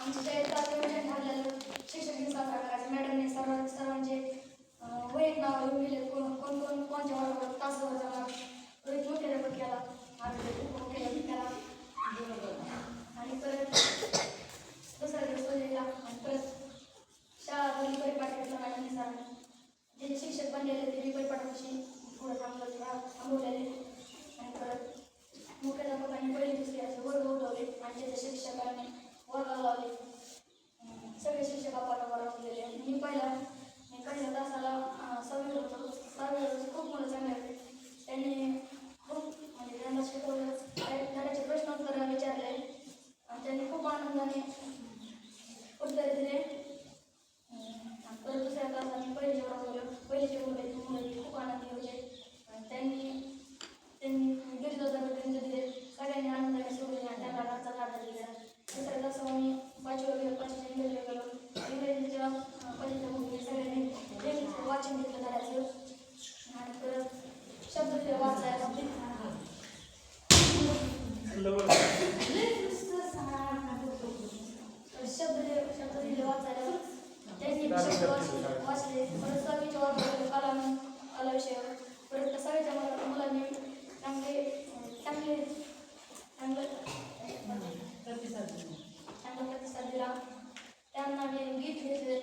आमच्या शाळेत तात्विक ठरलेलं शिक्षक साजरा करायचा. मॅडमने सर्वांचे वैयक्तिक नाव लिहून दिले, कोण कोणत्या वर्गावर तासावर जाणार, रोहित मुख्याध्यापक केला, आम्ही उपमुख्याध्यापक केला. आणि परत दुसरा दिवस लिहिला. आणि परत शाळा बोलली परिपाठ घेतला मॅडमने सरांनी. जे शिक्षक बनलेले ते परिपाठाशी पुढे थांबवलेले. आणि परत मुख्याध्यापकांनी पहिली दुसरी असे वर्ग उठवले आणि त्याच्या शिक्षकांनी वर्गाला लावले. सगळे शिक्षक आपण वर्गलेले. मी पहिल्या तासाला 6वी होतो. 6वी खूप मुलं चांगले होते. त्यांनी खूप म्हणजे त्यांना शिकवलं, धड्याचे प्रश्नोत्तर विचारले आणि त्यांनी खूप आनंदाने उत्तर दिले. परत दुसऱ्या तासाने पहिलीचे मुलं खूप आनंदी होते. त्यांनी दीड दिले. सगळ्यांनी आनंदाने सोडले आणि त्यांना घरचा काढा दिला. दुसऱ्या तासावर मी 5वी इंग्रजीला गेलो. इंग्रजीच्या पहिल्या मुली सगळ्यांनी वाचन घेतलं धड्याचं. आणि परत शब्द वाचायला शब्द दिले वाचायला. त्यांनी शब्द वाचले. परत 6वीच्या वर्गात कला विषयावर. परत 6वीच्या मुलांनी चांगले प्रतिसाद दिला. त्यांना मी गीत घेतले.